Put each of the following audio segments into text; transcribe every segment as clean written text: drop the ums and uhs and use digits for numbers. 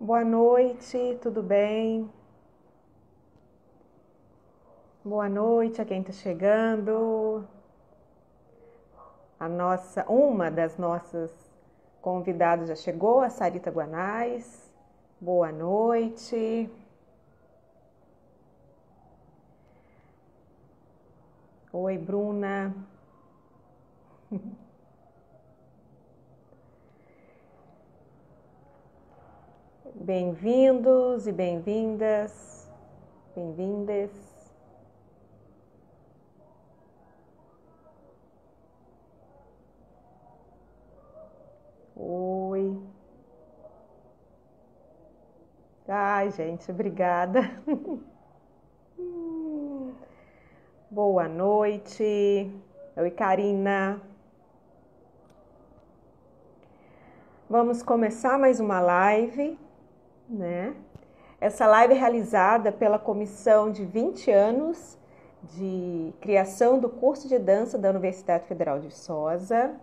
Boa noite, tudo bem? Boa noite a quem está chegando. Uma das nossas convidadas já chegou, a Sarita Guanais. Boa noite. Oi, Bruna. Bem-vindos e bem-vindas. Bem-vindas. Oi. Ai, gente, obrigada. Boa noite. Oi, Karina. Vamos começar mais uma live, né? Essa live é realizada pela comissão de 20 anos de criação do curso de dança da Universidade Federal de Viçosa.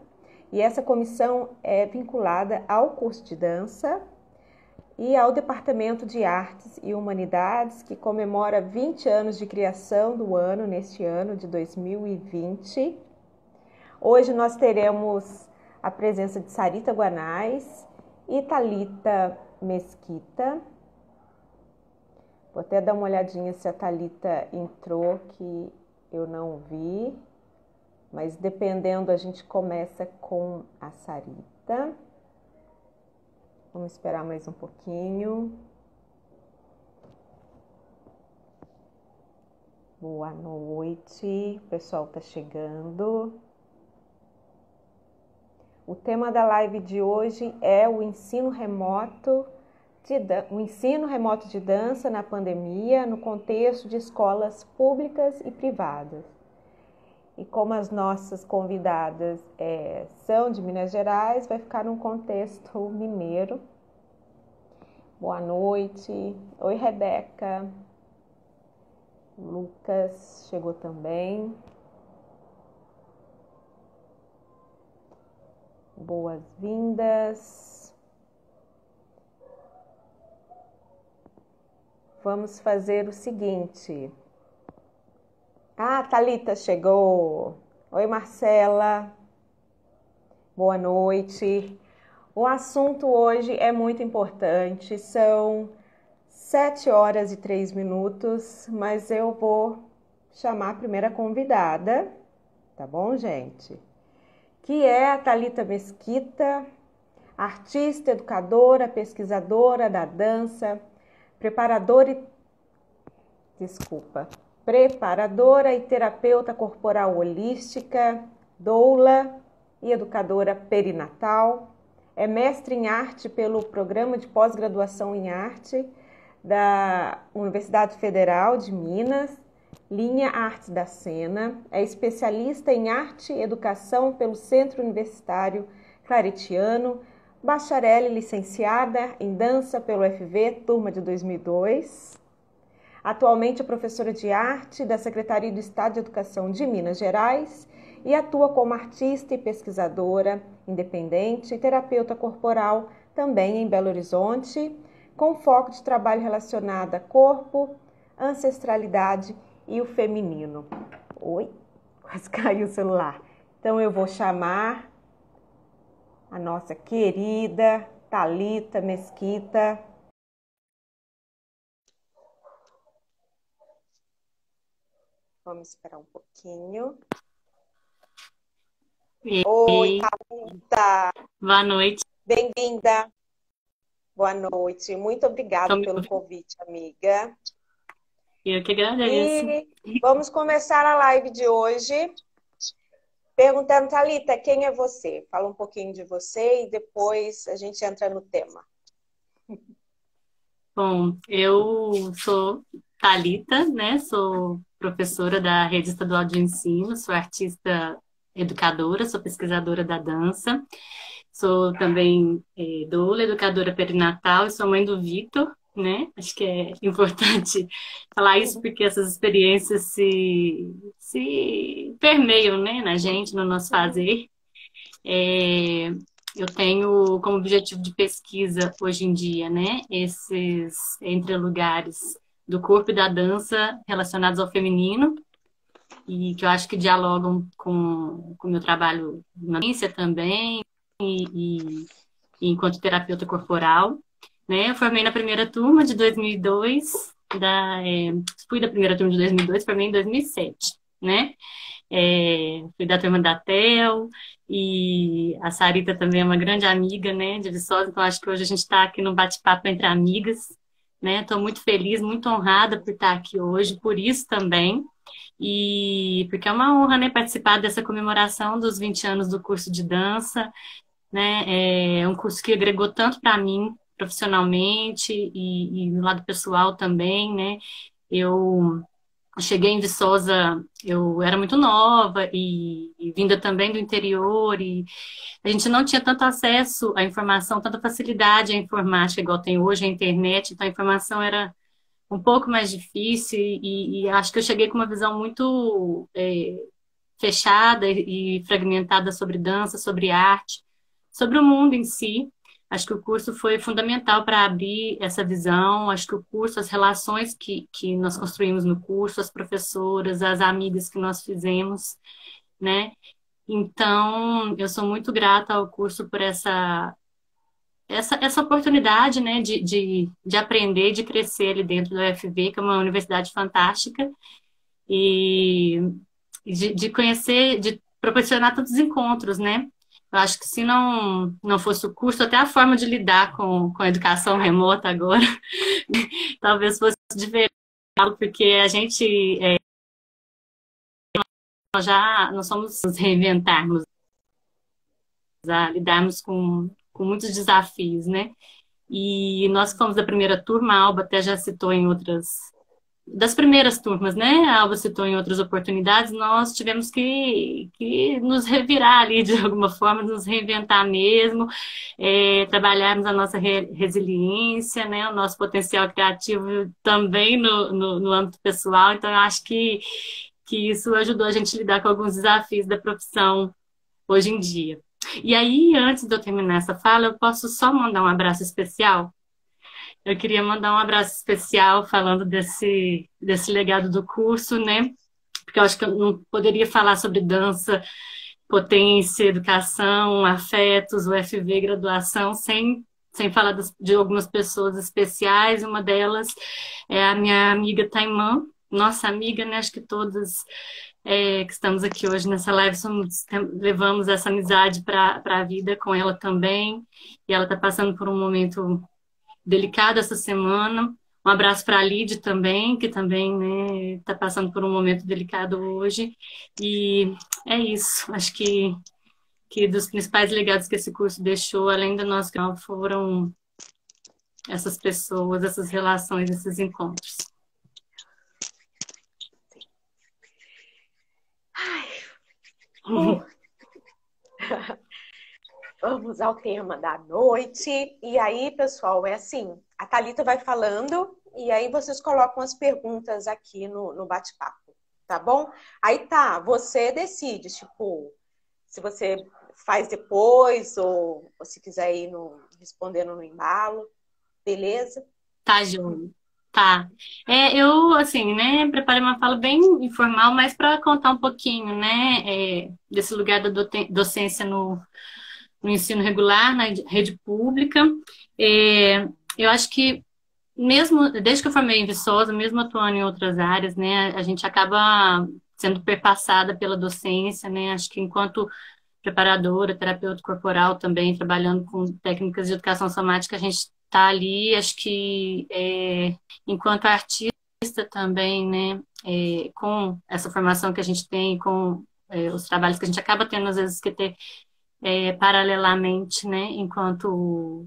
E essa comissão é vinculada ao curso de dança e ao Departamento de Artes e Humanidades, que comemora 20 anos de criação do ano, neste ano de 2020. Hoje nós teremos a presença de Sarita Guanais e Thalita Mesquita. Vou até dar uma olhadinha se a Thalita entrou, que eu não vi. Mas dependendo, a gente começa com a Sarita. Vamos esperar mais um pouquinho. Boa noite, o pessoal está chegando. O tema da live de hoje é o ensino remoto de dança na pandemia, no contexto de escolas públicas e privadas. E como as nossas convidadas são de Minas Gerais, vai ficar num contexto mineiro. Boa noite. Oi, Rebeca. Lucas chegou também. Boas-vindas. Vamos fazer o seguinte. Ah, Thalita chegou. Oi, Marcela. Boa noite. O assunto hoje é muito importante. São 7h03, mas eu vou chamar a primeira convidada, tá bom, gente? Que é a Thalita Mesquita, artista, educadora, pesquisadora da dança, preparadora e terapeuta corporal holística, doula e educadora perinatal. É mestre em arte pelo Programa de Pós-Graduação em Arte da Universidade Federal de Minas, linha Artes da Cena. É especialista em arte e educação pelo Centro Universitário Claretiano, bacharel e licenciada em dança pelo UFV, turma de 2002. Atualmente é professora de arte da Secretaria do Estado de Educação de Minas Gerais e atua como artista e pesquisadora independente e terapeuta corporal também em Belo Horizonte, com foco de trabalho relacionado a corpo, ancestralidade e o feminino. Oi, quase caiu o celular. Então eu vou chamar a nossa querida Thalita Mesquita. Vamos esperar um pouquinho. Oi, Thalita. Boa noite. Bem-vinda. Boa noite. Muito obrigada pelo convite, amiga. Eu que agradeço. E vamos começar a live de hoje perguntando, Thalita, quem é você? Fala um pouquinho de você e depois a gente entra no tema. Bom, eu sou Thalita, né? Sou professora da Rede Estadual de Ensino, sou artista educadora, sou pesquisadora da dança, sou também doula, educadora perinatal e sou mãe do Vitor, né? Acho que é importante falar isso porque essas experiências se permeiam, né, na gente, no nosso fazer. eu tenho como objetivo de pesquisa hoje em dia, né, esses entrelugares do corpo e da dança relacionados ao feminino, e que eu acho que dialogam com o meu trabalho na ciência também, e enquanto terapeuta corporal, né? Eu formei na primeira turma de 2002, fui da primeira turma de 2002, formei em 2007, né? Fui da turma da TEL, e a Sarita também é uma grande amiga, né, de Viçosa, então acho que hoje a gente está aqui no bate-papo entre amigas, né? Estou muito feliz, muito honrada por estar aqui hoje, por isso também, e porque é uma honra, né, participar dessa comemoração dos 20 anos do curso de dança, né? É um curso que agregou tanto para mim profissionalmente e no lado pessoal também, né? Eu cheguei em Viçosa, eu era muito nova e vinda também do interior, e a gente não tinha tanto acesso à informação, tanta facilidade à informática igual tem hoje a internet, então a informação era um pouco mais difícil, e acho que eu cheguei com uma visão muito fechada e fragmentada sobre dança, sobre arte, sobre o mundo em si. Acho que o curso foi fundamental para abrir essa visão. Acho que o curso, as relações que nós construímos no curso, as professoras, as amigas que nós fizemos, né? Então, eu sou muito grata ao curso por essa oportunidade, né, de aprender, de crescer ali dentro da UFV, que é uma universidade fantástica, e de conhecer, de proporcionar tantos encontros, né? Eu acho que se não fosse o curso, até a forma de lidar com a educação remota agora, talvez fosse diferente, porque a gente nós somos nos reinventarmos, a lidarmos com muitos desafios, né? E nós que fomos da primeira turma, a Alba até já citou em outras das primeiras turmas, né? A Alba citou em outras oportunidades, nós tivemos que nos revirar ali de alguma forma, nos reinventar mesmo, trabalharmos a nossa resiliência, né? O nosso potencial criativo também no âmbito pessoal. Então, eu acho que isso ajudou a gente a lidar com alguns desafios da profissão hoje em dia. E aí, antes de eu terminar essa fala, eu posso só mandar um abraço especial. Eu queria mandar um abraço especial falando desse legado do curso, né? Porque eu acho que eu não poderia falar sobre dança, potência, educação, afetos, UFV, graduação, sem falar de algumas pessoas especiais. Uma delas é a minha amiga Taimã, nossa amiga, né? Acho que todas que estamos aqui hoje nessa live levamos essa amizade para a vida com ela também. E ela está passando por um momento delicado essa semana. Um abraço para a Lid também, que também, né, está passando por um momento delicado hoje. E é isso. Acho que dos principais legados que esse curso deixou, além do nosso canal, foram essas pessoas, essas relações, esses encontros. Vamos ao tema da noite. E aí, pessoal, é assim, a Thalita vai falando e aí vocês colocam as perguntas aqui no bate-papo, tá bom? Aí tá, você decide, tipo, se você faz depois ou se quiser ir respondendo no embalo, beleza? Tá, Júlio. Tá. Eu, assim, né, preparei uma fala bem informal, mas para contar um pouquinho, né, desse lugar da docência no ensino regular, na rede pública. Eu acho que, mesmo desde que eu formei em Viçosa, mesmo atuando em outras áreas, né, a gente acaba sendo perpassada pela docência, né, acho que enquanto preparadora, terapeuta corporal também, trabalhando com técnicas de educação somática, a gente está ali, acho que enquanto artista também, né, com essa formação que a gente tem, com os trabalhos que a gente acaba tendo, às vezes, que ter paralelamente, né, enquanto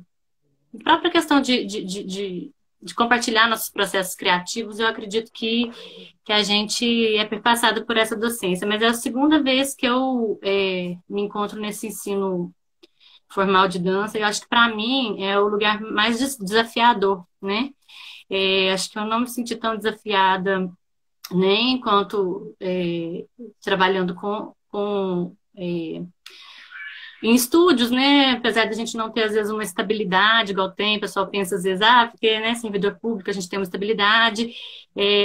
a própria questão de compartilhar nossos processos criativos, eu acredito que a gente é perpassado por essa docência, mas é a segunda vez que eu me encontro nesse ensino formal de dança, e eu acho que para mim é o lugar mais desafiador, né? Acho que eu não me senti tão desafiada nem enquanto trabalhando com em estúdios, né? Apesar de a gente não ter, às vezes, uma estabilidade, igual tem, o pessoal pensa, às vezes, porque, né, servidor público, a gente tem uma estabilidade,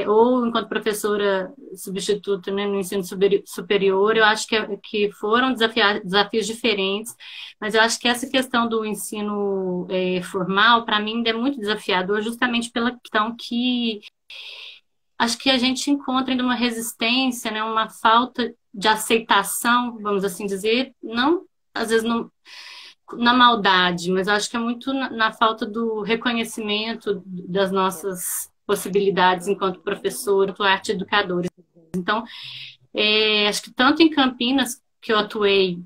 ou enquanto professora substituta, né, no ensino superior, eu acho que foram desafios diferentes, mas eu acho que essa questão do ensino formal, para mim, ainda é muito desafiador, justamente pela questão que acho que a gente encontra ainda uma resistência, né, uma falta de aceitação, vamos assim dizer, não, às vezes não na maldade, mas acho que é muito na falta do reconhecimento das nossas possibilidades enquanto professor, enquanto arte educadora. Então, acho que tanto em Campinas, que eu atuei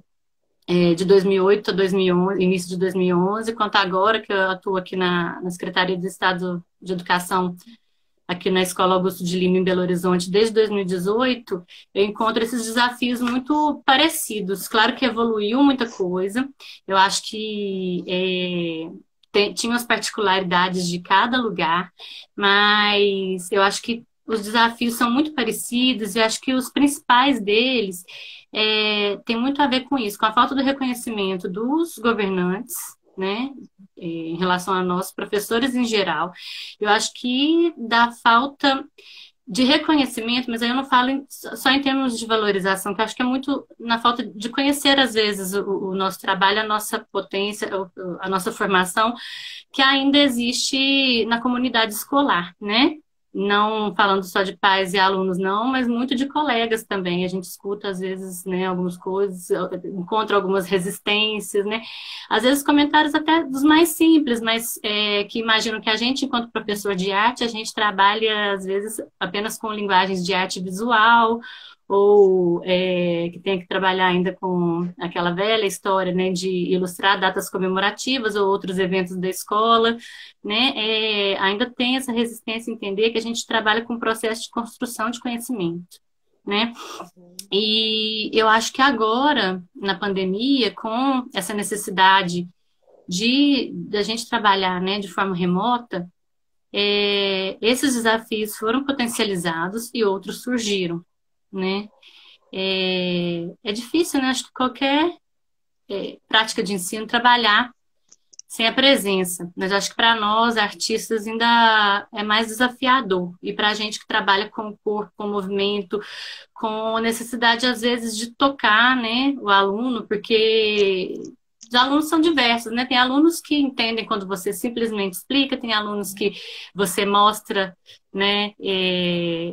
de 2008 a 2011, início de 2011, quanto agora que eu atuo aqui na Secretaria de Estado de Educação aqui na Escola Augusto de Lima, em Belo Horizonte, desde 2018, eu encontro esses desafios muito parecidos. Claro que evoluiu muita coisa, eu acho que tinha as particularidades de cada lugar, mas eu acho que os desafios são muito parecidos e acho que os principais deles têm muito a ver com isso, com a falta do reconhecimento dos governantes, né, em relação a nós, professores em geral. Eu acho que da falta de reconhecimento, mas aí eu não falo só em termos de valorização, que eu acho que é muito na falta de conhecer, às vezes, o nosso trabalho, a nossa potência, a nossa formação, que ainda existe na comunidade escolar, né? Não falando só de pais e alunos, não, mas muito de colegas também. A gente escuta, às vezes, né, algumas coisas, encontra algumas resistências, né? Às vezes comentários até dos mais simples, mas que imaginam que a gente, enquanto professor de arte, a gente trabalha, às vezes, apenas com linguagens de arte visual, ou que tem que trabalhar ainda com aquela velha história, né, de ilustrar datas comemorativas ou outros eventos da escola, né, ainda tem essa resistência a entender que a gente trabalha com um processo de construção de conhecimento, né? E eu acho que agora, na pandemia, com essa necessidade da gente trabalhar, né, de forma remota, esses desafios foram potencializados e outros surgiram, né? É difícil, né? Acho que qualquer prática de ensino trabalhar sem a presença, mas acho que para nós, artistas, ainda é mais desafiador. E para a gente que trabalha com o corpo, com o movimento, com necessidade, às vezes, de tocar, né, o aluno, porque os alunos são diversos, né? Tem alunos que entendem quando você simplesmente explica, tem alunos que você mostra, né,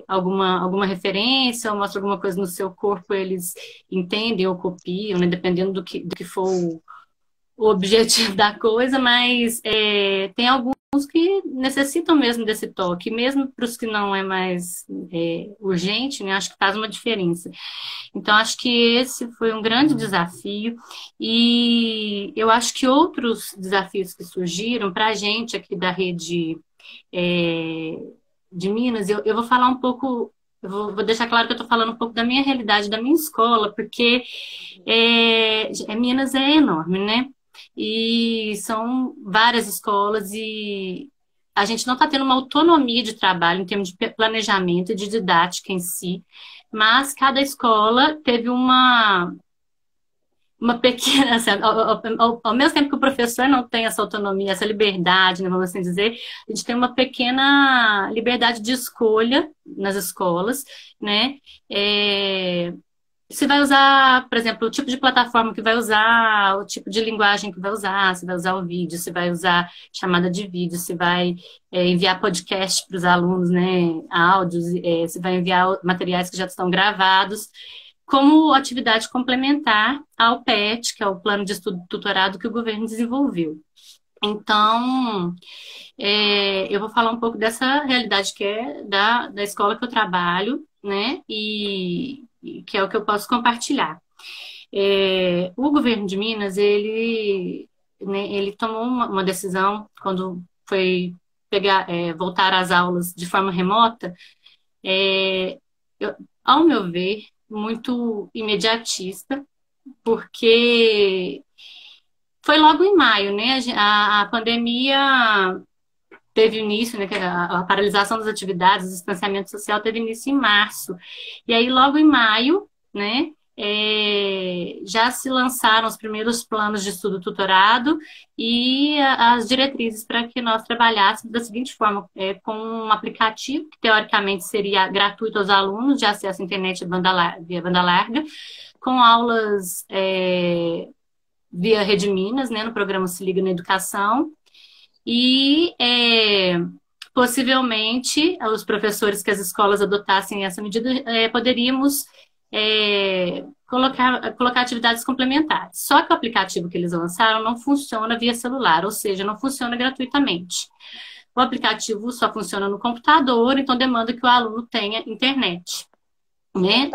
alguma referência, ou mostra alguma coisa no seu corpo, eles entendem ou copiam, né, dependendo do que for o objetivo da coisa, mas tem alguns que necessitam mesmo desse toque, mesmo para os que não é mais urgente, né, acho que faz uma diferença. Então, acho que esse foi um grande desafio e eu acho que outros desafios que surgiram para a gente aqui da rede de Minas, eu vou falar um pouco, vou deixar claro que eu estou falando um pouco da minha realidade, da minha escola, porque Minas é enorme, né? E são várias escolas e a gente não está tendo uma autonomia de trabalho em termos de planejamento e de didática em si, mas cada escola teve uma pequena, assim, ao mesmo tempo que o professor não tem essa autonomia, essa liberdade, né, vamos assim dizer, a gente tem uma pequena liberdade de escolha nas escolas, né? Você vai usar, por exemplo, o tipo de plataforma que vai usar, o tipo de linguagem que vai usar, se vai usar o vídeo, se vai usar chamada de vídeo, se vai enviar podcast para os alunos, né, áudios, se vai enviar materiais que já estão gravados, como atividade complementar ao PET, que é o Plano de Estudo Tutorado que o governo desenvolveu. Então, eu vou falar um pouco dessa realidade que é da escola que eu trabalho, né, e que é o que eu posso compartilhar. O governo de Minas, né, ele tomou uma decisão quando foi voltar às aulas de forma remota, ao meu ver, muito imediatista, porque foi logo em maio, né? A pandemia teve início, né? A paralisação das atividades, o distanciamento social teve início em março. E aí, logo em maio, né? já se lançaram os primeiros planos de estudo tutorado e as diretrizes para que nós trabalhássemos da seguinte forma, com um aplicativo que teoricamente seria gratuito aos alunos de acesso à internet via banda larga, com aulas via Rede Minas, né, no programa Se Liga na Educação, e possivelmente os professores que as escolas adotassem essa medida, poderíamos colocar atividades complementares. Só que o aplicativo que eles lançaram não funciona via celular, ou seja, não funciona gratuitamente. O aplicativo só funciona no computador, então demanda que o aluno tenha internet, né?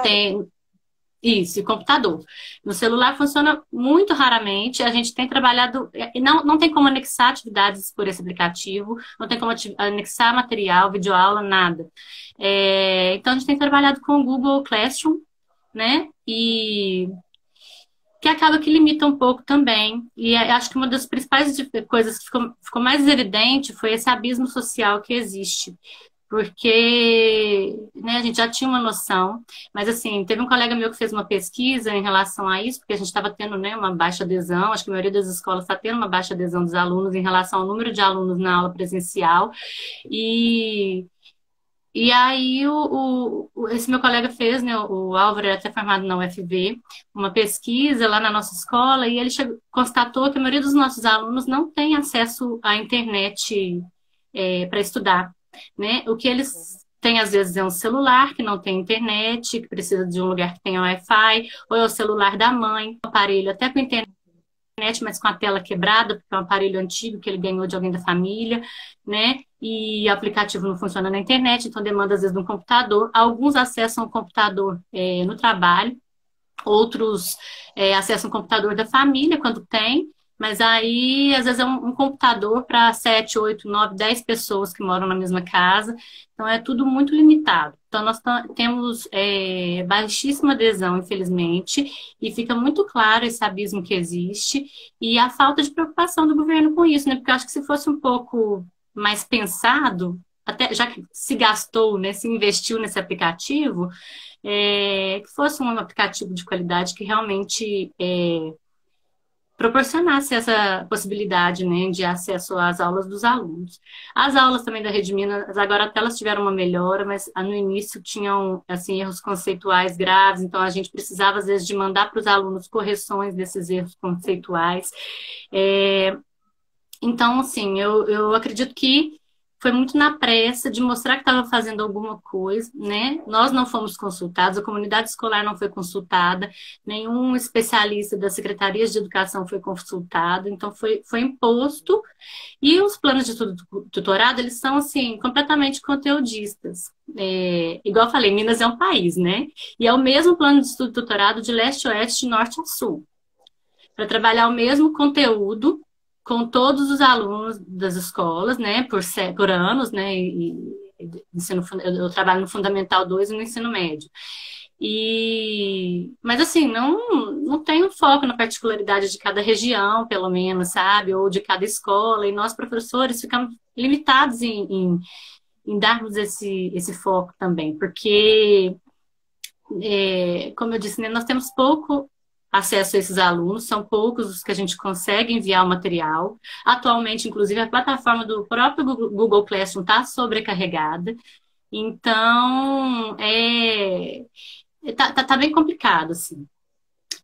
Isso, e computador. No celular funciona muito raramente. A gente tem trabalhado, não tem como anexar atividades por esse aplicativo, não tem como anexar material, videoaula, nada. Então a gente tem trabalhado com o Google Classroom, né? E que acaba que limita um pouco também. E acho que uma das principais coisas que ficou mais evidente foi esse abismo social que existe. Porque, né, a gente já tinha uma noção, mas assim, teve um colega meu que fez uma pesquisa em relação a isso, porque a gente estava tendo, né, uma baixa adesão, acho que a maioria das escolas está tendo uma baixa adesão dos alunos em relação ao número de alunos na aula presencial, e aí esse meu colega fez, né, o Álvaro é até formado na UFV, uma pesquisa lá na nossa escola, e ele constatou que a maioria dos nossos alunos não tem acesso à internet para estudar. Né? O que eles têm, às vezes, é um celular que não tem internet, que precisa de um lugar que tenha Wi-Fi, ou é o celular da mãe, um aparelho até com internet, mas com a tela quebrada, porque é um aparelho antigo que ele ganhou de alguém da família, né? E o aplicativo não funciona na internet, então demanda, às vezes, de um computador. Alguns acessam o computador no trabalho, outros acessam o computador da família quando tem, mas aí, às vezes, é um computador para 7, 8, 9, 10 pessoas que moram na mesma casa. Então, é tudo muito limitado. Então, nós temos baixíssima adesão, infelizmente, e fica muito claro esse abismo que existe e a falta de preocupação do governo com isso, né? Porque eu acho que se fosse um pouco mais pensado, até já que se gastou, né, se investiu nesse aplicativo, que fosse um aplicativo de qualidade que realmente proporcionasse essa possibilidade, né, de acesso às aulas dos alunos. As aulas também da Rede Minas, agora até elas tiveram uma melhora, mas no início tinham, assim, erros conceituais graves, então a gente precisava, às vezes, de mandar para os alunos correções desses erros conceituais. Então, assim, eu acredito que foi muito na pressa de mostrar que estava fazendo alguma coisa, né? Nós não fomos consultados, a comunidade escolar não foi consultada, nenhum especialista das secretarias de educação foi consultado, então foi imposto. E os planos de estudo tutorado, eles são, assim, completamente conteudistas. Igual eu falei, Minas é um país, né? E é o mesmo plano de estudo tutorado de leste a oeste, de norte a sul, para trabalhar o mesmo conteúdo com todos os alunos das escolas, né, por anos, né, eu trabalho no Fundamental 2 e no ensino médio. Mas assim, não tem um foco na particularidade de cada região, pelo menos, sabe, ou de cada escola, e nós, professores, ficamos limitados em darmos esse foco também, porque, como eu disse, né, nós temos pouco acesso a esses alunos, são poucos os que a gente consegue enviar o material. Atualmente, inclusive, a plataforma do próprio Google Classroom está sobrecarregada, então tá bem complicado, assim.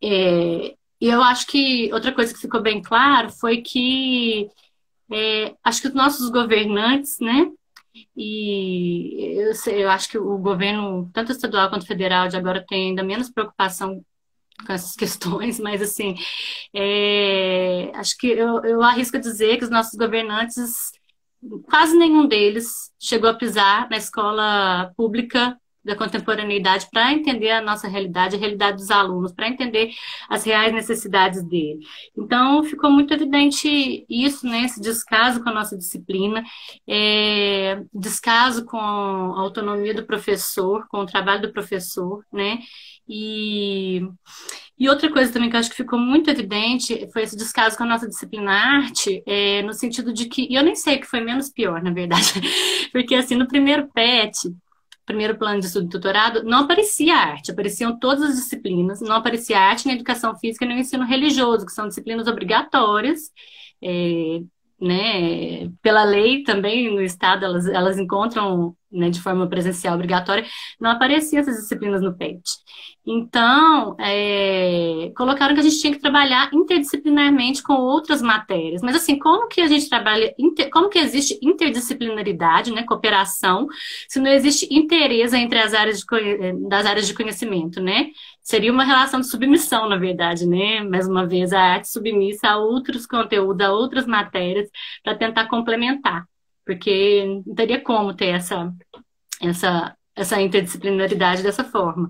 E eu acho que outra coisa que ficou bem claro foi que acho que os nossos governantes, né, e eu acho que o governo, tanto estadual quanto federal, de agora tem ainda menos preocupação com essas questões, mas assim, acho que eu arrisco dizer que os nossos governantes, quase nenhum deles chegou a pisar na escola pública da contemporaneidade para entender a nossa realidade, a realidade dos alunos, para entender as reais necessidades dele. Então, ficou muito evidente isso, né, esse descaso com a nossa disciplina, descaso com a autonomia do professor, com o trabalho do professor, né, e outra coisa também que eu acho que ficou muito evidente foi esse descaso com a nossa disciplina arte, no sentido de que, e eu nem sei o que foi menos pior, na verdade, porque assim, no primeiro PET, primeiro plano de estudo e tutorado, não aparecia arte, apareciam todas as disciplinas, não aparecia arte na educação física e no ensino religioso, que são disciplinas obrigatórias, é, né, pela lei também no estado elas encontram, né, de forma presencial obrigatória, não apareciam essas disciplinas no PET. Então, colocaram que a gente tinha que trabalhar interdisciplinarmente com outras matérias. Mas assim, como que a gente trabalha, como que existe interdisciplinaridade, né, cooperação, se não existe interesse entre as áreas das áreas de conhecimento, né? Seria uma relação de submissão, na verdade, né? Mais uma vez, a arte submissa a outros conteúdos, a outras matérias, para tentar complementar. Porque não teria como ter essa interdisciplinaridade dessa forma.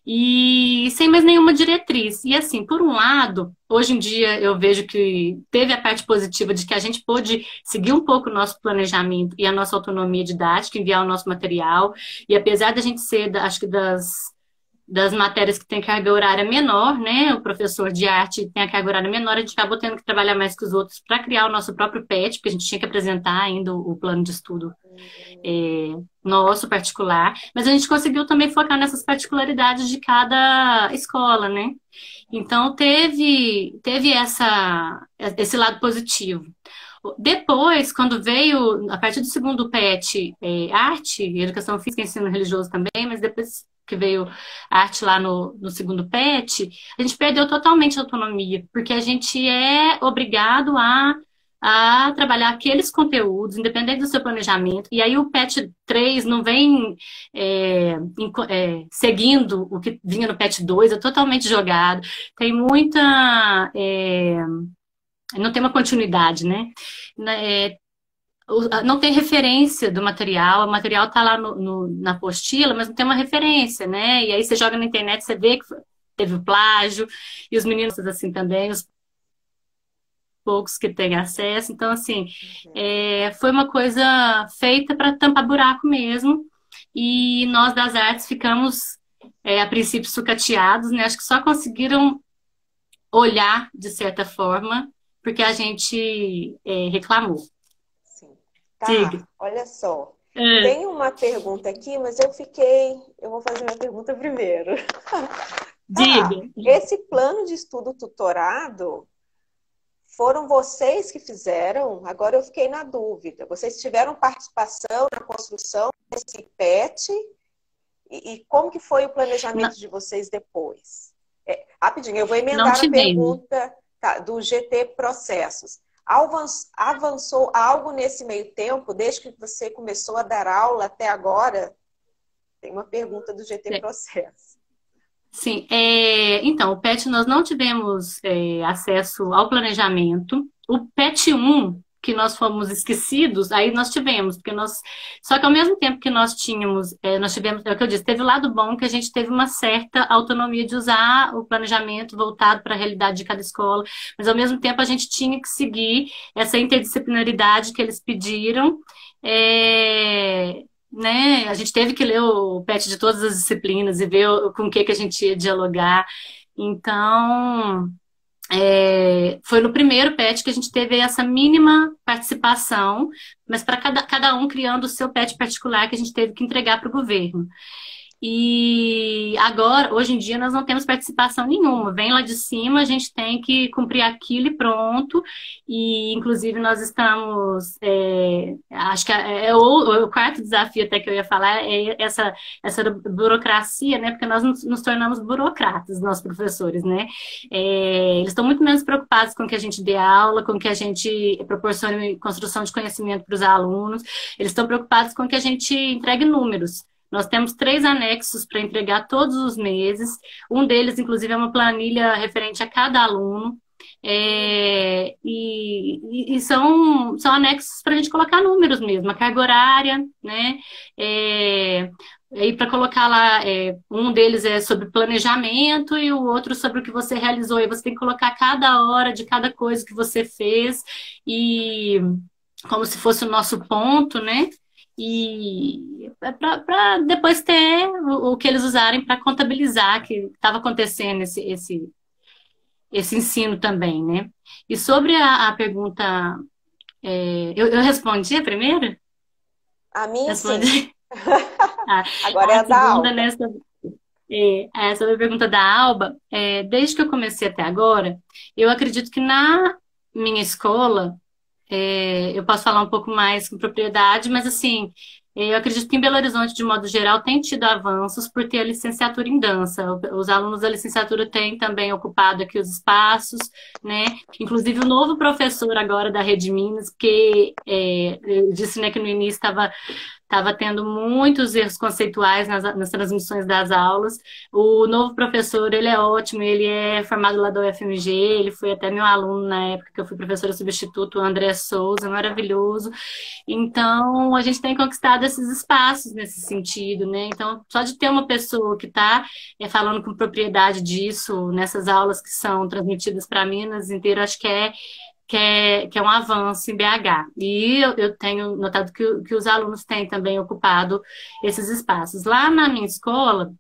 E sem mais nenhuma diretriz. E assim, por um lado, hoje em dia eu vejo que teve a parte positiva de que a gente pôde seguir um pouco o nosso planejamento e a nossa autonomia didática, enviar o nosso material. E apesar da gente ser, acho que das matérias que tem carga horária menor, né? O professor de arte tem a carga horária menor, a gente acabou tendo que trabalhar mais que os outros para criar o nosso próprio PET, porque a gente tinha que apresentar ainda o plano de estudo nosso particular, mas a gente conseguiu também focar nessas particularidades de cada escola, né? Então teve esse lado positivo. Depois, quando veio, a partir do segundo PET, arte, educação física e ensino religioso também, mas depois que veio a arte lá no segundo PET, a gente perdeu totalmente a autonomia, porque a gente é obrigado a trabalhar aqueles conteúdos, independente do seu planejamento, e aí o PET 3 não vem seguindo o que vinha no PET 2, é totalmente jogado, tem muita... não tem uma continuidade, né? Não tem referência do material, o material está lá na apostila, mas não tem uma referência, né? E aí você joga na internet, você vê que teve o plágio, e os meninos assim também, os poucos que têm acesso. Então, assim, foi uma coisa feita para tampar buraco mesmo, e nós das artes ficamos, a princípio, sucateados, né? Acho que só conseguiram olhar, de certa forma, porque a gente reclamou. Sim. Tá, Diga. olha só. Tem uma pergunta aqui, mas eu vou fazer minha pergunta primeiro. Diga. Esse plano de estudo tutorado, foram vocês que fizeram? Agora eu fiquei na dúvida. Vocês tiveram participação na construção desse PET? E como que foi o planejamento de vocês depois? Rapidinho, eu vou emendar a pergunta do GT Processos. Avançou algo nesse meio tempo, desde que você começou a dar aula até agora? Tem uma pergunta do GT Processos. Sim, então, o PET nós não tivemos acesso ao planejamento. O PET 1, que nós fomos esquecidos, aí nós tivemos, porque só que ao mesmo tempo que nós tivemos, é o que eu disse, teve o lado bom que a gente teve uma certa autonomia de usar o planejamento voltado para a realidade de cada escola, mas ao mesmo tempo a gente tinha que seguir essa interdisciplinaridade que eles pediram, né? A gente teve que ler o PET de todas as disciplinas e ver com o que a gente ia dialogar. Então, foi no primeiro PET que a gente teve essa mínima participação, mas para cada um criando o seu PET particular que a gente teve que entregar para o governo. E agora, hoje em dia, nós não temos participação nenhuma. Vem lá de cima, a gente tem que cumprir aquilo e pronto. E, inclusive, nós estamos... acho que o quarto desafio até que eu ia falar é essa burocracia, né? Porque nós nos tornamos burocratas, nós professores, né? Eles estão muito menos preocupados com que a gente dê aula, com que a gente proporcione construção de conhecimento para os alunos. Eles estão preocupados com que a gente entregue números. Nós temos 3 anexos para entregar todos os meses. Um deles, inclusive, é uma planilha referente a cada aluno. E são anexos para a gente colocar números mesmo, a carga horária, né? E para colocar lá, um deles é sobre planejamento e o outro sobre o que você realizou. E você tem que colocar cada hora de cada coisa que você fez, e como se fosse o nosso ponto, né? E para depois ter o que eles usarem para contabilizar que estava acontecendo esse ensino também, né? E sobre a pergunta, eu respondi a primeira? A minha, sim. A, Agora é a a da segunda, Alba. né, sobre a pergunta da Alba, desde que eu comecei até agora, eu acredito que na minha escola, eu posso falar um pouco mais com propriedade, mas assim, eu acredito que em Belo Horizonte, de modo geral, tem tido avanços por ter a licenciatura em dança. Os alunos da licenciatura têm também ocupado aqui os espaços, né? Inclusive o novo professor agora da Rede Minas, que eu disse, né, que no início estava tendo muitos erros conceituais nas transmissões das aulas. O novo professor, ele é ótimo, ele é formado lá da UFMG, ele foi até meu aluno na época que eu fui professora substituto, o André Souza, maravilhoso. Então, a gente tem conquistado esses espaços nesse sentido, né? Então, só de ter uma pessoa que está falando com propriedade disso, nessas aulas que são transmitidas para Minas inteiro, acho que é um avanço em BH. E eu tenho notado que os alunos têm também ocupado esses espaços. Lá na minha escola,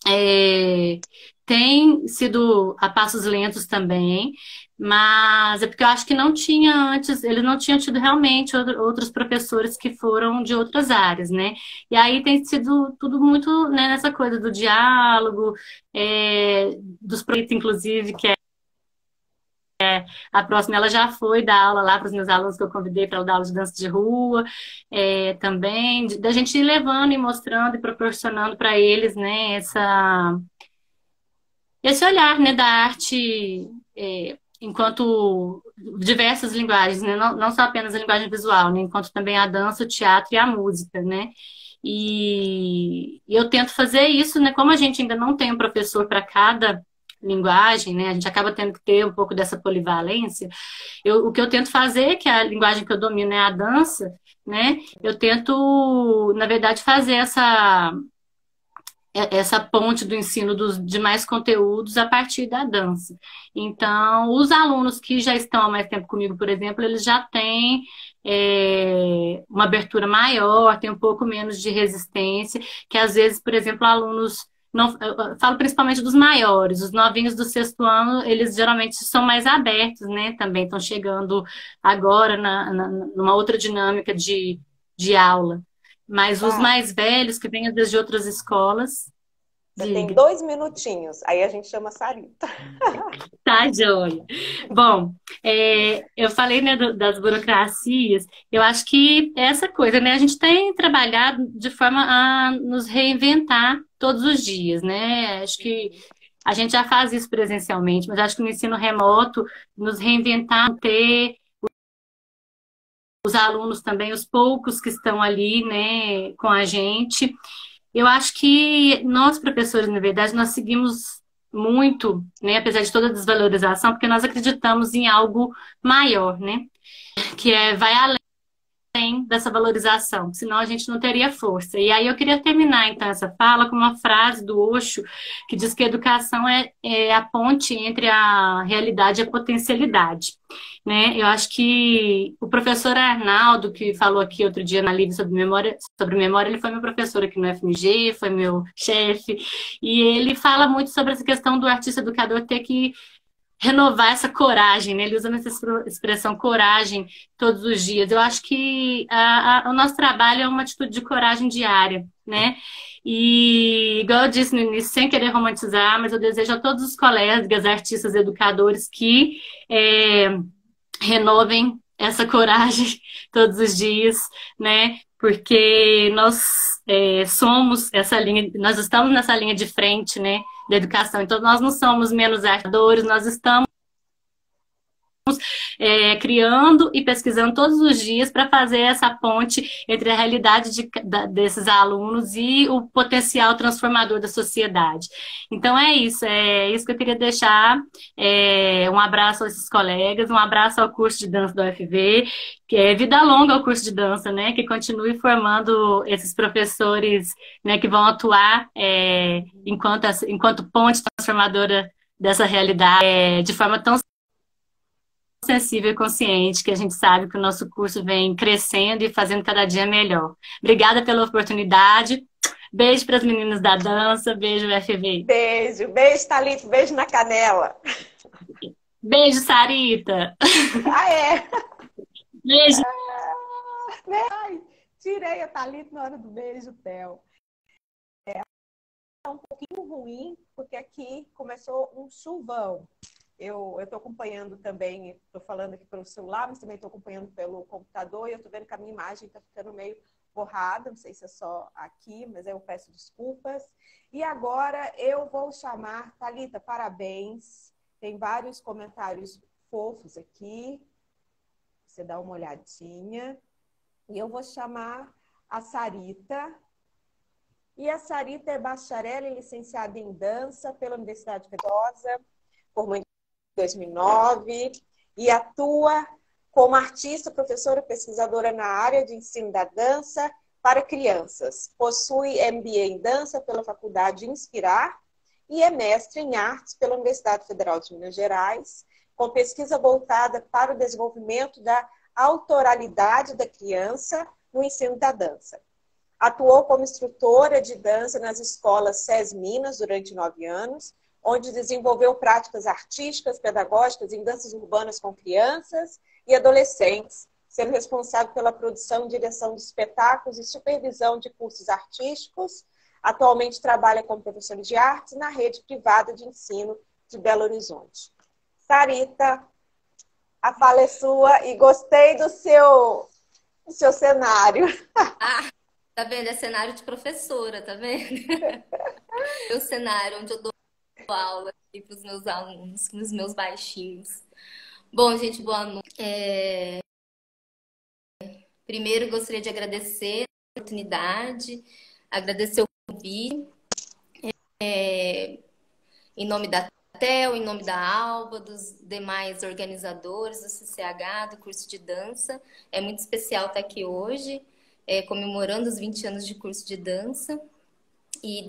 é, tem sido a passos lentos também, mas é porque eu acho que não tinha antes, eles não tinham tido realmente outros professores que foram de outras áreas, né? E aí tem sido tudo muito, né, nessa coisa do diálogo, dos projetos, inclusive, que a próxima, ela já foi dar aula lá para os meus alunos que eu convidei para dar aula de dança de rua, também, da gente ir levando e mostrando e proporcionando para eles, né, esse olhar, né, da arte enquanto diversas linguagens, né, não só apenas a linguagem visual, né, enquanto também a dança, o teatro e a música, né. E eu tento fazer isso, né, como a gente ainda não tem um professor para cada linguagem, né? A gente acaba tendo que ter um pouco dessa polivalência. O que eu tento fazer, que é a linguagem que eu domino é a dança, né? Eu tento, na verdade, fazer essa ponte do ensino dos demais conteúdos a partir da dança. Então, os alunos que já estão há mais tempo comigo, por exemplo, eles já têm uma abertura maior, tem um pouco menos de resistência, que às vezes, por exemplo, alunos não, eu falo principalmente dos maiores, os novinhos do sexto ano, eles geralmente são mais abertos, né? Também estão chegando agora numa outra dinâmica de aula. Mas os Tá. mais velhos, que vêm às vezes de outras escolas, Você tem diga, 2 minutinhos. Aí a gente chama a Sarita. tá, joia. Bom, eu falei, né, das burocracias, eu acho que essa coisa, né, a gente tem trabalhado de forma a nos reinventar todos os dias, né? Acho que a gente já faz isso presencialmente, mas acho que no ensino remoto, nos reinventar, ter os alunos também, os poucos que estão ali, né, com a gente. Eu acho que nós, professores, na verdade, nós seguimos muito, né, apesar de toda a desvalorização, porque nós acreditamos em algo maior, né, que vai além dessa valorização, senão a gente não teria força. E aí eu queria terminar, então, essa fala com uma frase do Osho, que diz que a educação é a ponte entre a realidade e a potencialidade, né? Eu acho que o professor Arnaldo, que falou aqui outro dia na Live sobre memória, ele foi meu professor aqui no FMG, foi meu chefe, e ele fala muito sobre essa questão do artista educador ter que renovar essa coragem, né? Ele usa essa expressão coragem todos os dias. Eu acho que o nosso trabalho é uma atitude de coragem diária, né? E, igual eu disse no início, sem querer romantizar, mas eu desejo a todos os colegas, artistas, educadores que renovem essa coragem todos os dias, né? Porque nós somos essa linha, nós estamos nessa linha de frente, né? Da educação. Então, nós não somos menos artadores, nós estamos criando e pesquisando todos os dias para fazer essa ponte entre a realidade desses alunos e o potencial transformador da sociedade. Então é isso que eu queria deixar. Um abraço a esses colegas, um abraço ao curso de dança do UFV, que é vida longa ao curso de dança, né? Que continue formando esses professores, né, que vão atuar enquanto ponte transformadora dessa realidade, de forma tão sensível e consciente, que a gente sabe que o nosso curso vem crescendo e fazendo cada dia melhor. Obrigada pela oportunidade. Beijo para as meninas da dança. Beijo, FV. Beijo, beijo, Thalita, beijo na canela. Beijo, Sarita. Ah, é? Beijo. Ai. Tirei a Thalita na hora do beijo, Theo. Um pouquinho ruim, porque aqui começou um chuvão. Eu estou acompanhando também, estou falando aqui pelo celular, mas também estou acompanhando pelo computador e eu estou vendo que a minha imagem está ficando meio borrada, não sei se é só aqui, mas eu peço desculpas. E agora eu vou chamar, Thalita, parabéns. Tem vários comentários fofos aqui. Você dá uma olhadinha. E eu vou chamar a Sarita. E a Sarita é bacharel e licenciada em dança pela Universidade Fedosa, formou em 2009 e atua como artista, professora, pesquisadora na área de ensino da dança para crianças. Possui MBA em dança pela Faculdade Inspirar e é mestre em artes pela Universidade Federal de Minas Gerais, com pesquisa voltada para o desenvolvimento da autoralidade da criança no ensino da dança. Atuou como instrutora de dança nas escolas SES Minas durante 9 anos, onde desenvolveu práticas artísticas, pedagógicas em danças urbanas com crianças e adolescentes, sendo responsável pela produção e direção de espetáculos e supervisão de cursos artísticos. Atualmente trabalha como professora de artes na rede privada de ensino de Belo Horizonte. Sarita, a fala é sua e gostei do seu cenário. Tá vendo? É cenário de professora, tá vendo? É o cenário onde eu dou aula aqui para os meus alunos, para os meus baixinhos. Bom, gente, boa noite. Primeiro, gostaria de agradecer a oportunidade, agradecer o convite, em nome da TEL, em nome da Alba, dos demais organizadores do CCH, do curso de dança. É muito especial estar aqui hoje, comemorando os 20 anos de curso de dança. E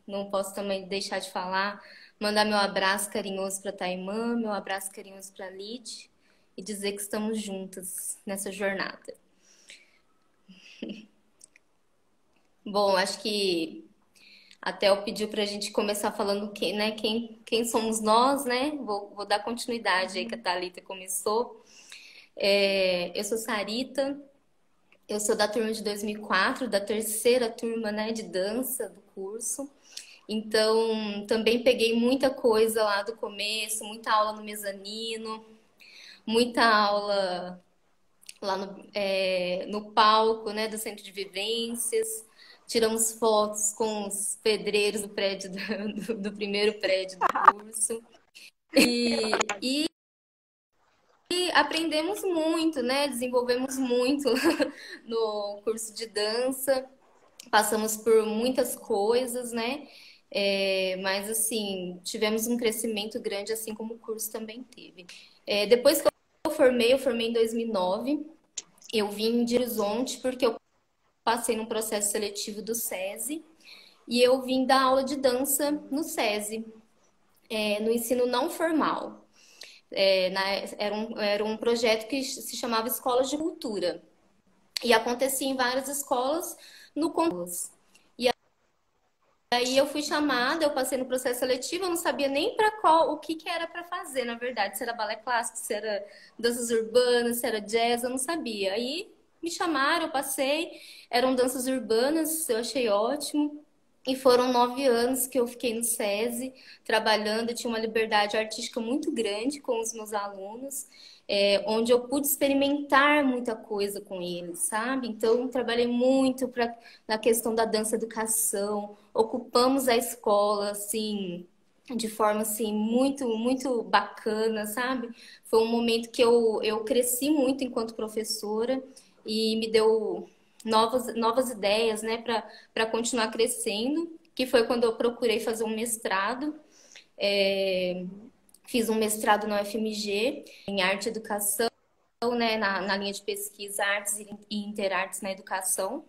não posso também deixar de falar, mandar meu abraço carinhoso para a Taimã, meu abraço carinhoso para a Lid e dizer que estamos juntas nessa jornada. Bom, acho que a Theo pediu para a gente começar falando quem somos nós, né? Vou dar continuidade aí que a Thalita começou. Eu sou Sarita. Eu sou da turma de 2004, da terceira turma, né, de dança do curso. Então, também peguei muita coisa lá do começo, muita aula no mezanino, muita aula lá no palco, né, do Centro de Vivências. Tiramos fotos com os pedreiros do prédio do primeiro prédio do curso. E aprendemos muito, né? Desenvolvemos muito no curso de dança, passamos por muitas coisas, né? Mas, assim, tivemos um crescimento grande, assim como o curso também teve. Depois que eu formei em 2009, eu vim de Horizonte porque eu passei num processo seletivo do SESI e eu vim dar aula de dança no SESI, no ensino não formal. Era um projeto que se chamava Escolas de Cultura e acontecia em várias escolas no campus. E aí eu fui chamada, eu passei no processo seletivo, eu não sabia nem o que era para fazer, na verdade, se era balé clássico, se era danças urbanas, se era jazz, eu não sabia. Aí me chamaram, eu passei, eram danças urbanas, eu achei ótimo. E foram 9 anos que eu fiquei no SESI, trabalhando, eu tinha uma liberdade artística muito grande com os meus alunos, onde eu pude experimentar muita coisa com eles, sabe? Então, trabalhei muito na questão da dança educação, ocupamos a escola, assim, de forma, assim, muito, muito bacana, sabe? Foi um momento que eu cresci muito enquanto professora e me deu novas ideias, né, para continuar crescendo, que foi quando eu procurei fazer um mestrado. Fiz um mestrado na UFMG em arte e educação, né, na linha de pesquisa artes e interartes na educação.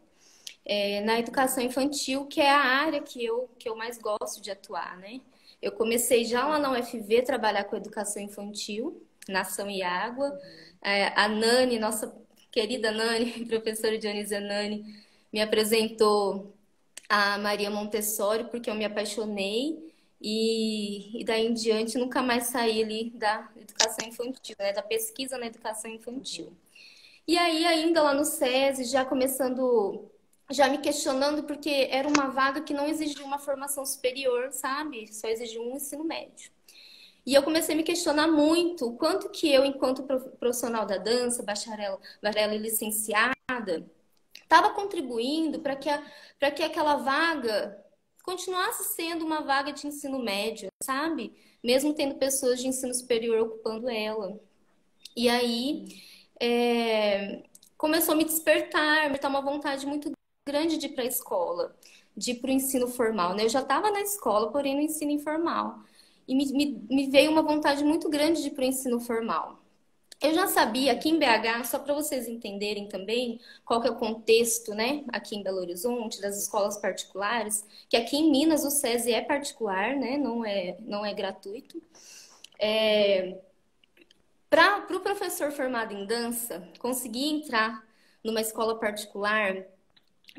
Na educação infantil, que é a área que eu mais gosto de atuar, né? Eu comecei já lá na UFV a trabalhar com educação infantil, Nação e Água. A Nani, nossa querida Nani, professora Dionísia Nani, me apresentou a Maria Montessori porque eu me apaixonei e daí em diante nunca mais saí ali da educação infantil, né, da pesquisa na educação infantil. E aí, ainda lá no SESI, já começando, já me questionando, porque era uma vaga que não exigia uma formação superior, sabe? Só exigia um ensino médio. E eu comecei a me questionar muito o quanto que eu, enquanto profissional da dança, bacharel e licenciada, estava contribuindo para que aquela vaga continuasse sendo uma vaga de ensino médio, sabe? Mesmo tendo pessoas de ensino superior ocupando ela. E aí começou a me despertar uma vontade muito grande de ir para a escola, de ir para o ensino formal, né? Eu já estava na escola, porém no ensino informal. E me veio uma vontade muito grande de ir para o ensino formal. Eu já sabia aqui em BH, só para vocês entenderem também qual que é o contexto, né, aqui em Belo Horizonte, das escolas particulares, que aqui em Minas o SESI é particular, né, não é gratuito. Para o professor formado em dança conseguir entrar numa escola particular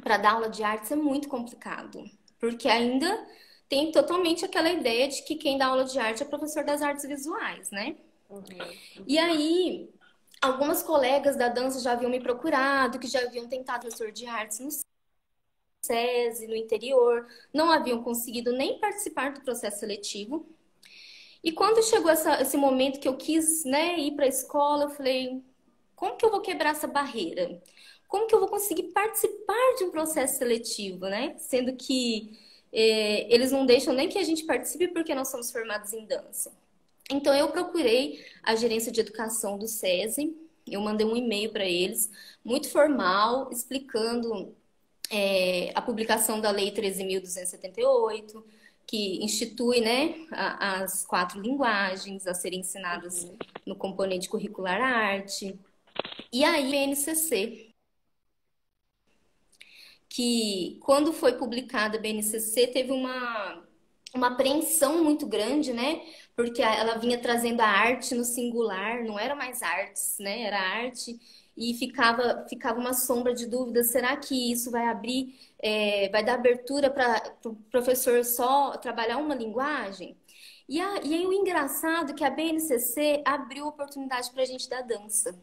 para dar aula de artes é muito complicado, porque ainda tem totalmente aquela ideia de que quem dá aula de arte é professor das artes visuais, né? E aí, algumas colegas da dança já haviam me procurado, que já haviam tentado professor de artes no SESI, no interior, não haviam conseguido nem participar do processo seletivo. E quando chegou esse momento que eu quis, né, ir para a escola, eu falei, como que eu vou quebrar essa barreira? Como que eu vou conseguir participar de um processo seletivo, né? Sendo que eles não deixam nem que a gente participe porque nós somos formados em dança. Então, eu procurei a gerência de educação do SESI, eu mandei um e-mail para eles, muito formal, explicando a publicação da Lei 13.278, que institui, né, as 4 linguagens a serem ensinadas no componente curricular arte. E aí, a BNCC, que quando foi publicada a BNCC, teve uma apreensão muito grande, né? Porque ela vinha trazendo a arte no singular, não era mais artes, né? Era arte. E ficava uma sombra de dúvida, será que isso vai abrir, vai dar abertura para o professor só trabalhar uma linguagem? E aí o engraçado é que a BNCC abriu oportunidade para a gente da dança.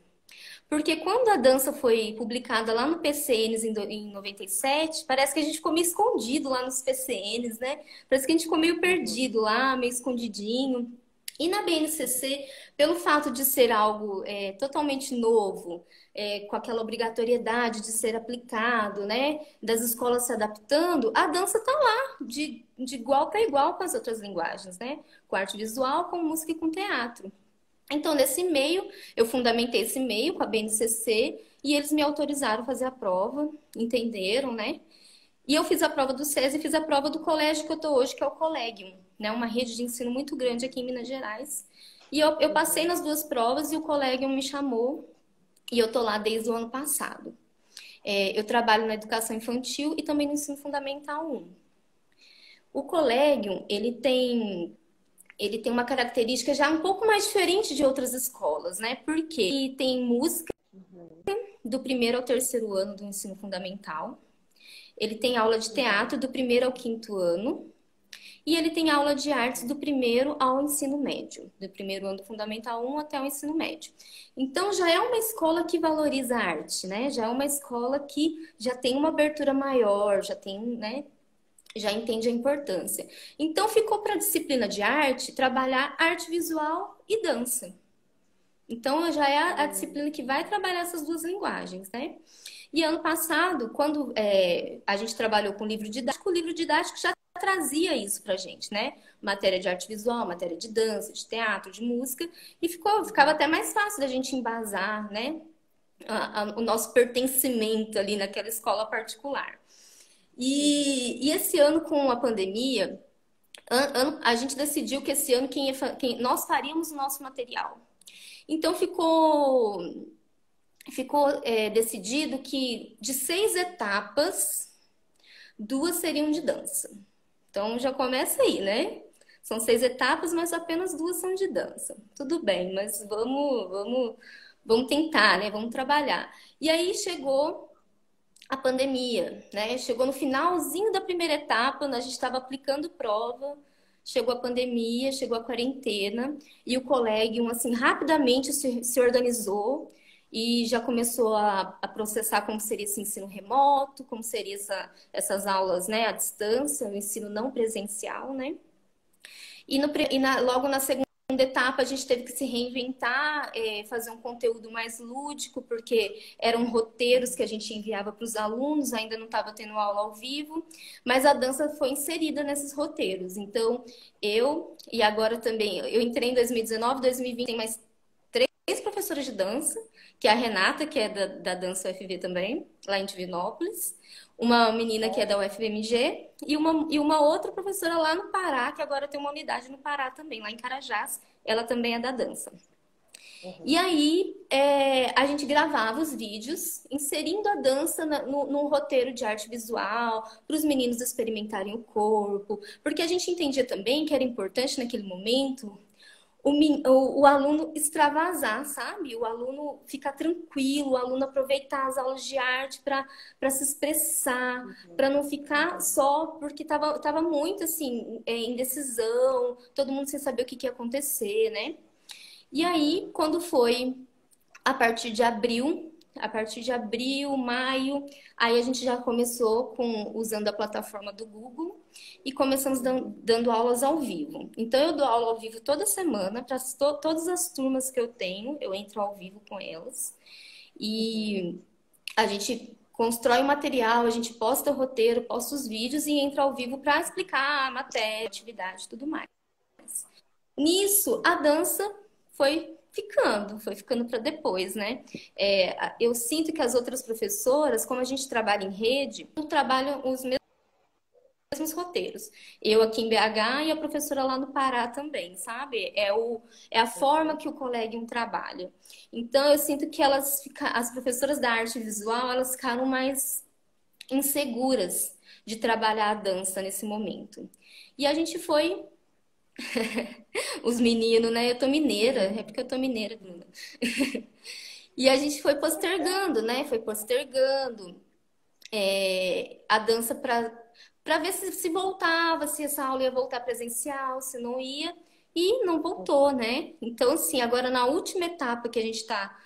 Porque quando a dança foi publicada lá no PCNs em 97, parece que a gente ficou meio escondido lá nos PCNs, né? Parece que a gente ficou meio perdido lá, meio escondidinho. E na BNCC, pelo fato de ser algo totalmente novo, com aquela obrigatoriedade de ser aplicado, né? Das escolas se adaptando, a dança está lá, de igual para igual com as outras linguagens, né? Com arte visual, com música e com teatro. Então, nesse e-mail, eu fundamentei esse e-mail com a BNCC e eles me autorizaram a fazer a prova, entenderam, né? E eu fiz a prova do SESI e fiz a prova do colégio que eu estou hoje, que é o Collegium, né? Uma rede de ensino muito grande aqui em Minas Gerais. E eu passei nas 2 provas e o Collegium me chamou e eu estou lá desde o ano passado. Eu trabalho na educação infantil e também no ensino fundamental 1. O Collegium, ele tem uma característica já um pouco mais diferente de outras escolas, né? Porque ele tem música do 1º ao 3º ano do ensino fundamental. Ele tem aula de teatro do 1º ao 5º ano. E ele tem aula de artes do 1º ao ensino médio. Do 1º ano do fundamental 1 até o ensino médio. Então, já é uma escola que valoriza a arte, né? Já é uma escola que já tem uma abertura maior, já tem, né? Já entende a importância. Então, ficou para a disciplina de arte trabalhar arte visual e dança. Então, já é a disciplina que vai trabalhar essas 2 linguagens, né? E ano passado, quando a gente trabalhou com o livro didático já trazia isso pra gente, né? Matéria de arte visual, matéria de dança, de teatro, de música. E ficava até mais fácil da gente embasar, né? O nosso pertencimento ali naquela escola particular. E esse ano, com a pandemia, a gente decidiu que esse ano nós faríamos o nosso material. Então, ficou decidido que de 6 etapas, 2 seriam de dança. Então, já começa aí, né? São 6 etapas, mas apenas 2 são de dança. Tudo bem, mas vamos tentar, né? Vamos trabalhar. E aí chegou a pandemia, né? Chegou no finalzinho da 1ª etapa, a gente estava aplicando prova, chegou a pandemia, chegou a quarentena, e o Collegium, assim, rapidamente se organizou e já começou a processar como seria esse ensino remoto, como seria essas aulas, né, à distância, o ensino não presencial, né? Logo na segunda etapa, a gente teve que se reinventar, fazer um conteúdo mais lúdico, porque eram roteiros que a gente enviava para os alunos, ainda não estava tendo aula ao vivo, mas a dança foi inserida nesses roteiros. Então, e agora também, eu entrei em 2019, 2020, tem mais três professoras de dança, que é a Renata, que é da Dança UFV também, lá em Divinópolis, uma menina que é da UFMG e uma outra professora lá no Pará, que agora tem uma unidade no Pará também, lá em Carajás, ela também é da dança. E aí, a gente gravava os vídeos, inserindo a dança num roteiro de arte visual, para os meninos experimentarem o corpo, porque a gente entendia também que era importante naquele momento o aluno extravasar, sabe? O aluno ficar tranquilo, o aluno aproveitar as aulas de arte para se expressar, para não ficar só, porque tava muito assim, indecisão, todo mundo sem saber o que ia acontecer, né? E aí, quando foi a partir de abril, maio, aí a gente já começou usando a plataforma do Google e começamos dando aulas ao vivo. Então, eu dou aula ao vivo toda semana para todas as turmas que eu tenho, eu entro ao vivo com elas. E a gente constrói o material, a gente posta o roteiro, posta os vídeos e entra ao vivo para explicar a matéria, a atividade e tudo mais. Nisso, a dança foi ficando para depois, né? Eu sinto que as outras professoras, como a gente trabalha em rede, não trabalham os mesmos roteiros. Eu aqui em BH e a professora lá no Pará também, sabe? É a forma que o colegium trabalha. Então, eu sinto que as professoras da arte visual, elas ficaram mais inseguras de trabalhar a dança nesse momento. E a gente foi os meninos, né? Eu tô mineira, é porque eu tô mineira, Bruna. E a gente foi postergando, né? Foi postergando a dança para ver se voltava, se essa aula ia voltar presencial, se não ia. E não voltou, né? Então, assim, agora na última etapa que a gente está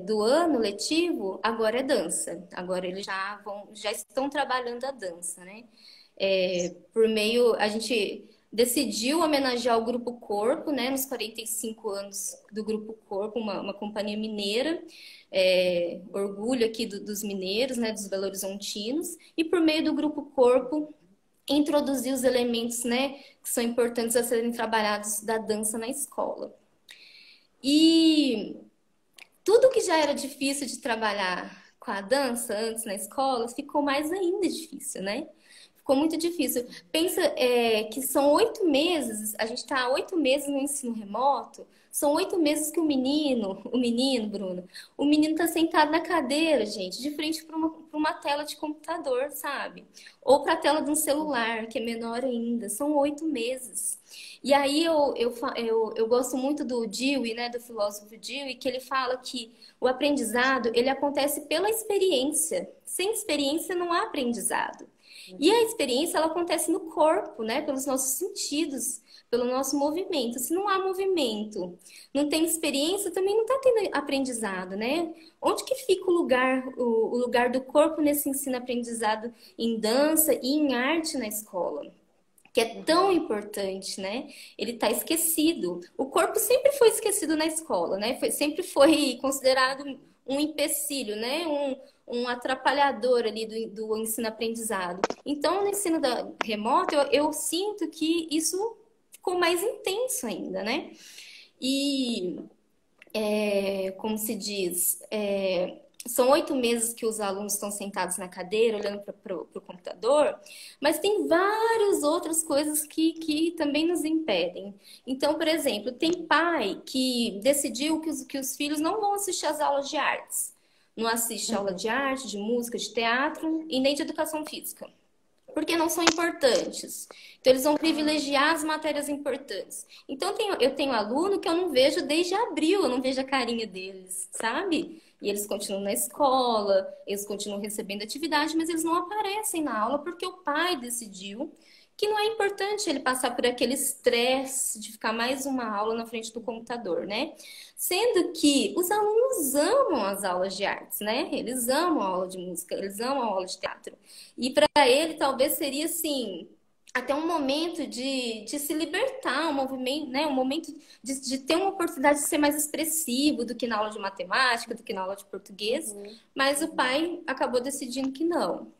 do ano letivo, agora é dança. Agora eles já estão trabalhando a dança, né? A gente decidiu homenagear o Grupo Corpo, né, nos 45 anos do Grupo Corpo, uma companhia mineira, orgulho aqui dos mineiros, né, dos belo-horizontinos, e por meio do Grupo Corpo, introduzir os elementos, né, que são importantes a serem trabalhados da dança na escola. E tudo que já era difícil de trabalhar com a dança antes na escola, ficou mais ainda difícil, né? Ficou muito difícil. Pensa que são 8 meses, a gente está há 8 meses no ensino remoto, são 8 meses que o menino, Bruno, o menino está sentado na cadeira, gente, de frente para uma tela de computador, sabe? Ou para a tela de um celular, que é menor ainda. São 8 meses. E aí eu gosto muito do Dewey, né, do filósofo Dewey, que ele fala que o aprendizado, ele acontece pela experiência. Sem experiência não há aprendizado. E a experiência, ela acontece no corpo, né? Pelos nossos sentidos, pelo nosso movimento. Se não há movimento, não tem experiência, também não está tendo aprendizado, né? Onde que fica o lugar do corpo nesse ensino-aprendizado em dança e em arte na escola? Que é tão importante, né? Ele está esquecido. O corpo sempre foi esquecido na escola, né? Sempre foi considerado um empecilho, né? Um atrapalhador ali do ensino-aprendizado. Então, no ensino remoto, eu sinto que isso ficou mais intenso ainda, né? E, como se diz, são 8 meses que os alunos estão sentados na cadeira, olhando para o computador, mas tem várias outras coisas que também nos impedem. Então, por exemplo, tem pai que decidiu que os filhos não vão assistir às aulas de artes. Não assiste aula de arte, de música, de teatro e nem de educação física. Porque não são importantes. Então, eles vão privilegiar as matérias importantes. Então, eu tenho aluno que eu não vejo desde abril, eu não vejo a carinha deles, sabe? E eles continuam na escola, eles continuam recebendo atividade, mas eles não aparecem na aula porque o pai decidiu que não é importante ele passar por aquele estresse de ficar mais uma aula na frente do computador, né? Sendo que os alunos amam as aulas de artes, né? Eles amam a aula de música, eles amam a aula de teatro. E para ele, talvez seria assim, até um momento de se libertar, um movimento, né? Um momento de ter uma oportunidade de ser mais expressivo do que na aula de matemática, do que na aula de português. Mas o pai acabou decidindo que não.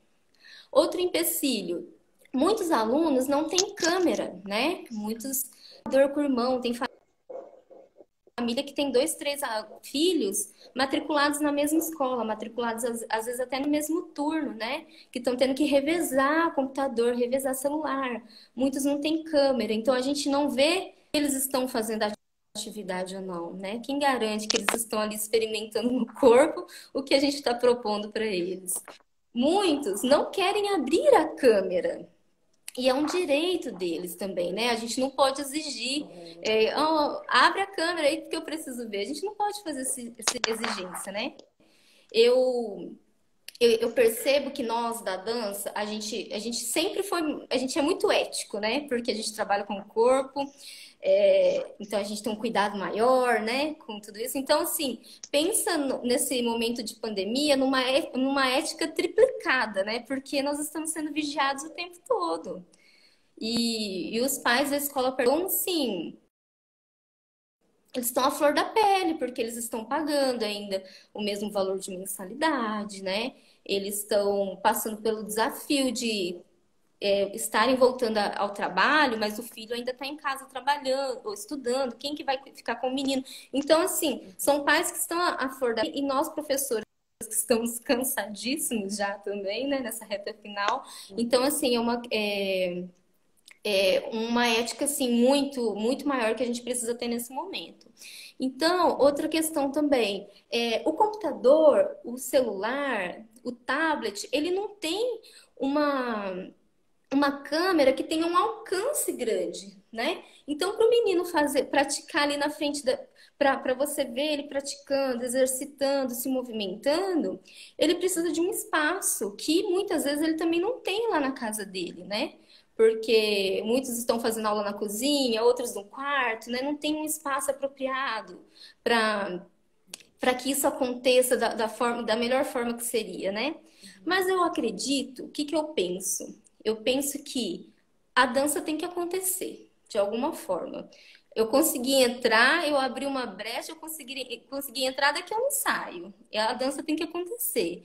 Outro empecilho, muitos alunos não têm câmera, né? Muitos dor com o irmão, tem família que tem dois, três filhos matriculados na mesma escola, matriculados às vezes até no mesmo turno, né? Que estão tendo que revezar computador, revezar celular. Muitos não têm câmera, então a gente não vê se eles estão fazendo atividade ou não, né? Quem garante que eles estão ali experimentando no corpo o que a gente está propondo para eles? Muitos não querem abrir a câmera. E é um direito deles também, né? A gente não pode exigir, abre a câmera aí porque eu preciso ver. A gente não pode fazer essa exigência, né? Eu, eu percebo que nós da dança, a gente sempre foi, a gente é muito ético, né? Porque a gente trabalha com o corpo, então a gente tem um cuidado maior, né? Com tudo isso. Então, assim, pensa nesse momento de pandemia numa ética triplicada, né? Porque nós estamos sendo vigiados o tempo todo. E os pais da escola perguntam, sim, eles estão à flor da pele, porque eles estão pagando ainda o mesmo valor de mensalidade, né? Eles estão passando pelo desafio de estarem voltando ao trabalho, mas o filho ainda está em casa trabalhando ou estudando. Quem que vai ficar com o menino? Então, assim, são pais que estão à flor da pele e nós, professores, que estamos cansadíssimos já também, né, nessa reta final. Então, assim, uma ética assim muito maior que a gente precisa ter nesse momento. Então, outra questão também, o computador, o celular, o tablet, ele não tem uma câmera que tenha um alcance grande, né? Então, para o menino praticar ali na frente para você ver ele praticando, exercitando, se movimentando, ele precisa de um espaço que muitas vezes ele também não tem lá na casa dele, né? Porque muitos estão fazendo aula na cozinha, outros no quarto, né? Não tem um espaço apropriado para que isso aconteça da melhor forma que seria, né? Mas eu acredito, o que que eu penso? Eu penso que a dança tem que acontecer, de alguma forma. Eu consegui entrar, eu abri uma brecha, eu consegui entrar, daqui eu não saio. A dança tem que acontecer.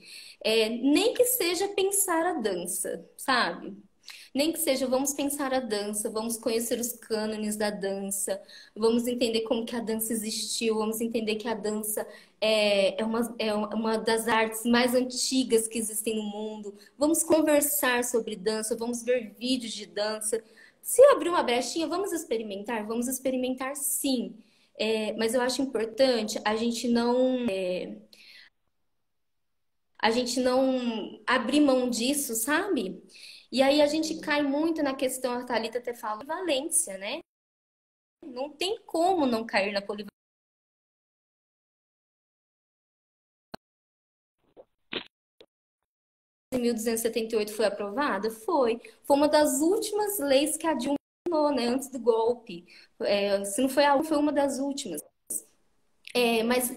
Nem que seja pensar a dança, sabe? Nem que seja, vamos pensar a dança, vamos conhecer os cânones da dança, vamos entender como que a dança existiu, vamos entender que a dança é uma das artes mais antigas que existem no mundo. Vamos conversar sobre dança, vamos ver vídeos de dança. Se abrir uma brechinha, vamos experimentar sim. Mas eu acho importante a gente não abrir mão disso, sabe? E aí a gente cai muito na questão, a Thalita até fala, polivalência, né? Não tem como não cair na polivalência. Em 1278 foi aprovada? Foi. Foi uma das últimas leis que a Dilma assinou, né? Antes do golpe. Se não foi a última, foi uma das últimas. Mas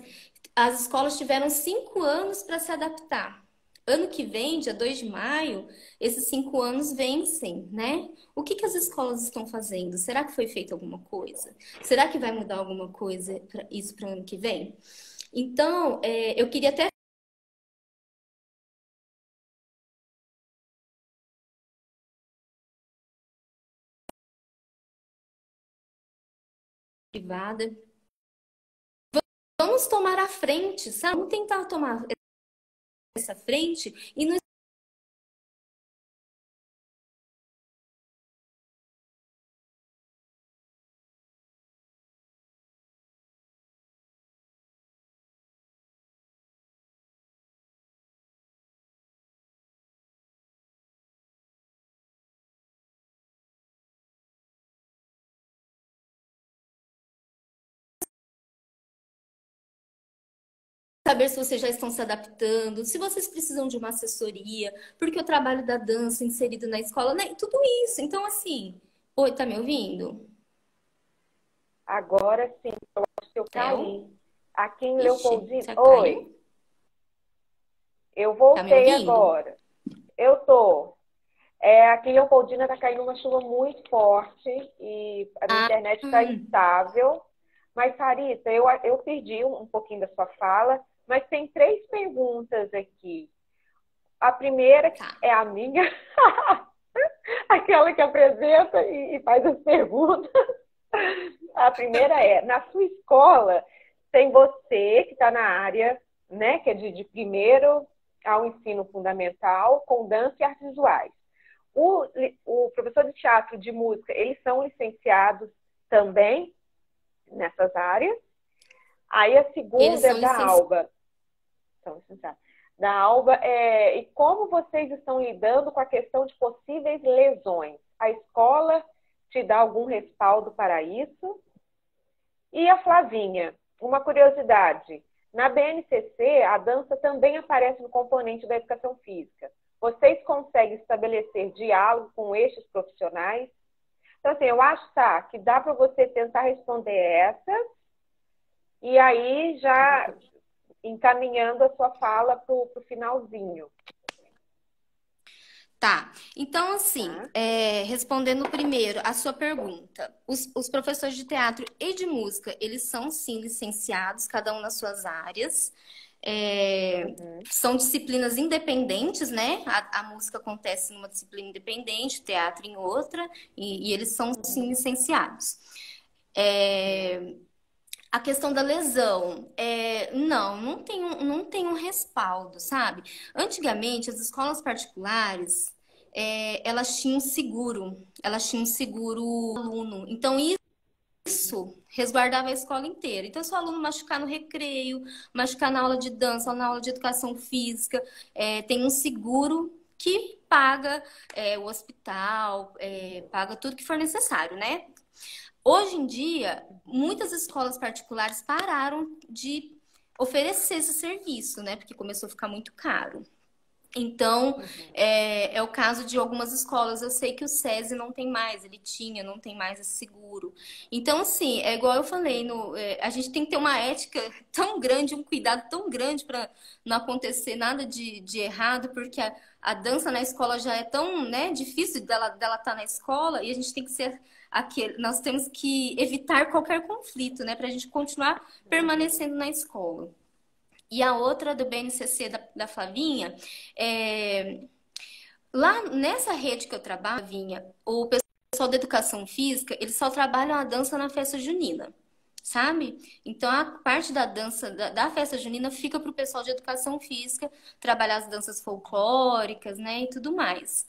as escolas tiveram 5 anos para se adaptar. Ano que vem, dia 2 de maio, esses 5 anos vencem, né? O que que as escolas estão fazendo? Será que foi feita alguma coisa? Será que vai mudar alguma coisa isso para o ano que vem? Então, eu queria até privada. Vamos tomar a frente, sabe? Vamos tentar tomar essa frente e não saber se vocês já estão se adaptando, se vocês precisam de uma assessoria, porque o trabalho da dança inserido na escola, né? Tudo isso. Então, assim, oi, tá me ouvindo? Agora sim, eu acho que eu Theo? caí. Aqui em Ixi, Leopoldina. você Oi, caiu? eu Tá me voltei ouvindo? agora. Eu tô. Aqui em Leopoldina tá caindo uma chuva muito forte e a minha Ah, internet está instável. Mas, Sarita, eu perdi um pouquinho da sua fala, mas tem três perguntas aqui. A primeira tá. é a minha, aquela que apresenta e faz as perguntas. A primeira é, na sua escola, tem você que está na área, né, que é de primeiro ao ensino fundamental, com dança e artes visuais. O professor de teatro, de música, eles são licenciados também nessas áreas. Aí a Eles segunda é são da licenciados. Alba. São licenciados. Da Alba, e como vocês estão lidando com a questão de possíveis lesões? A escola te dá algum respaldo para isso? E a Flavinha, uma curiosidade. Na BNCC, a dança também aparece no componente da educação física. Vocês conseguem estabelecer diálogo com estes profissionais? Então, assim, eu acho, tá, que dá para você tentar responder essas e aí já encaminhando a sua fala para o finalzinho, Tá. Então, assim, tá? respondendo primeiro a sua pergunta, os professores de teatro e de música, eles são sim licenciados, cada um nas suas áreas. Uhum. São disciplinas independentes, né? A música acontece numa disciplina independente, o teatro em outra, e eles são sim licenciados. A questão da lesão, não tem um respaldo, sabe? Antigamente, as escolas particulares, elas tinham um seguro aluno. Então, isso resguardava a escola inteira. Então, se o aluno machucar no recreio, machucar na aula de dança, ou na aula de educação física, tem um seguro que paga o hospital, paga tudo que for necessário, né? Hoje em dia, muitas escolas particulares pararam de oferecer esse serviço, né? Porque começou a ficar muito caro. Então, é o caso de algumas escolas. Eu sei que o SESI não tem mais, não tem mais esse seguro. Então, assim, é igual eu falei, a gente tem que ter uma ética tão grande, um cuidado tão grande para não acontecer nada de errado, porque a dança na escola já é tão, né, difícil dela estar na escola, e a gente tem que ser aquele, nós temos que evitar qualquer conflito, né, para a gente continuar permanecendo na escola. E a outra do BNCC da Flavinha, lá nessa rede que eu trabalho, Flavinha, o pessoal da educação física, eles só trabalham a dança na festa junina, sabe? Então a parte da dança, da festa junina, fica para o pessoal de educação física trabalhar as danças folclóricas, né, e tudo mais.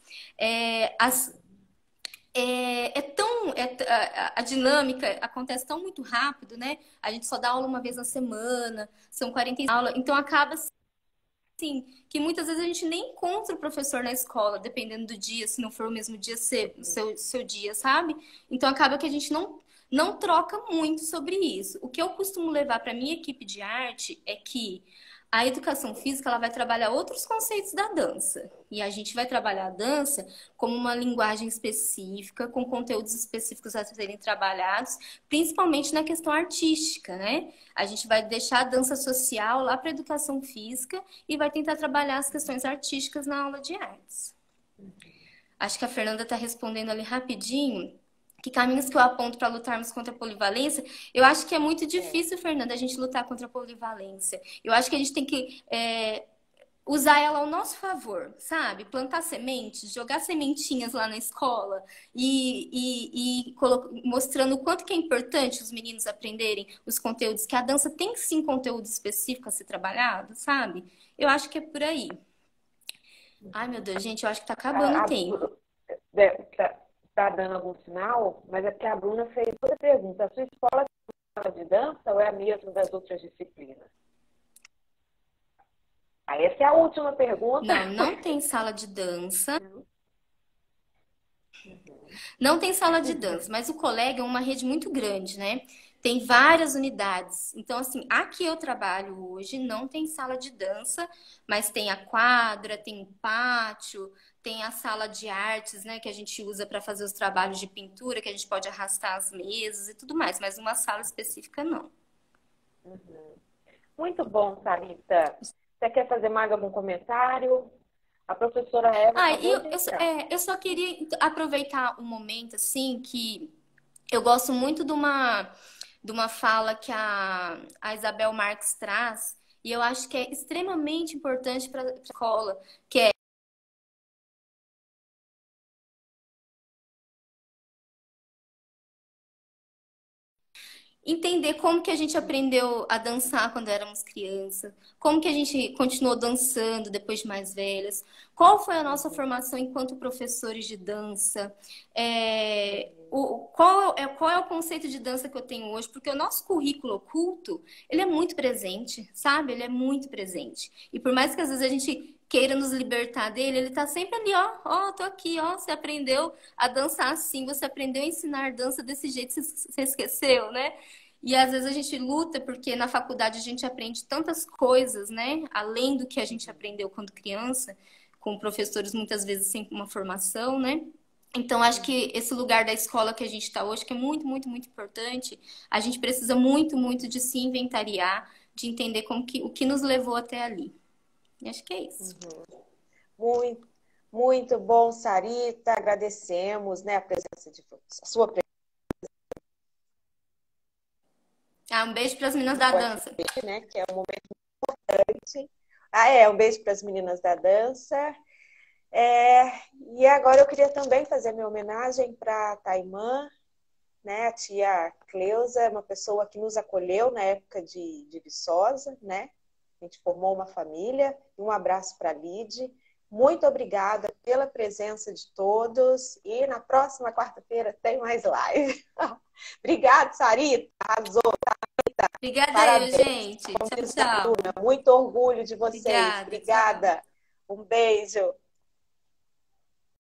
A dinâmica acontece tão muito rápido, né? A gente só dá aula uma vez na semana, são 45 aulas, então acaba assim, que muitas vezes a gente nem encontra o professor na escola, dependendo do dia, se não for o mesmo dia, seu dia, sabe? Então acaba que a gente não troca muito sobre isso. O que eu costumo levar para minha equipe de arte é que a educação física ela vai trabalhar outros conceitos da dança. E a gente vai trabalhar a dança como uma linguagem específica, com conteúdos específicos a serem trabalhados, principalmente na questão artística, né? A gente vai deixar a dança social lá para a educação física e vai tentar trabalhar as questões artísticas na aula de artes. Acho que a Fernanda está respondendo ali rapidinho. Que caminhos que eu aponto para lutarmos contra a polivalência? Eu acho que é muito difícil, Fernanda, a gente lutar contra a polivalência. Eu acho que a gente tem que usar ela ao nosso favor, sabe? Plantar sementes, jogar sementinhas lá na escola e mostrando o quanto que é importante os meninos aprenderem os conteúdos, que a dança tem sim conteúdo específico a ser trabalhado, sabe? Eu acho que é por aí. Ai, meu Deus, gente, eu acho que tá acabando o tempo. Tá dando algum sinal, mas é porque a Bruna fez outra pergunta. A sua escola tem sala de dança ou é a mesma das outras disciplinas? Essa é a última pergunta. Não tem sala de dança. Não tem sala de dança, mas o colega é uma rede muito grande, né? Tem várias unidades. Então, assim, aqui eu trabalho hoje, não tem sala de dança, mas tem a quadra, tem o pátio, tem a sala de artes, né, que a gente usa para fazer os trabalhos de pintura, que a gente pode arrastar as mesas e tudo mais, mas uma sala específica não. Muito bom, Sarita. Você quer fazer mais algum comentário? A professora Eva Ah, acabou de entrar. eu só queria aproveitar um momento, assim, que eu gosto muito de uma fala que a Isabel Marques traz, e eu acho que é extremamente importante para a escola, que é entender como que a gente aprendeu a dançar quando éramos crianças, como que a gente continuou dançando depois de mais velhas, qual foi a nossa formação enquanto professores de dança, qual é o conceito de dança que eu tenho hoje, porque o nosso currículo oculto, ele é muito presente, sabe? Ele é muito presente. E por mais que às vezes a gente queira nos libertar dele, ele tá sempre ali, ó, tô aqui, ó, você aprendeu a dançar assim, você aprendeu a ensinar dança desse jeito, você esqueceu, né? E às vezes a gente luta porque na faculdade a gente aprende tantas coisas, né? Além do que a gente aprendeu quando criança, com professores muitas vezes sem uma formação, né? Então, acho que esse lugar da escola que a gente está hoje, que é muito, muito, muito importante, a gente precisa muito, muito de se inventariar, de entender o que nos levou até ali. E acho que é isso. Muito, muito bom, Sarita. Agradecemos, né, a sua presença, Um beijo para as meninas da dança. né, que é um momento importante. Um beijo para as meninas da dança. E agora eu queria também fazer minha homenagem para a Taimã, né, a tia Cleusa, uma pessoa que nos acolheu na época de Viçosa, né? A gente formou uma família. E um abraço para a Lide. Muito obrigada pela presença de todos. E na próxima quarta-feira tem mais live. Obrigada, Sarita. Arrasou. Obrigada, gente. Tchau, tchau. Muito orgulho de vocês. Obrigada. Um beijo.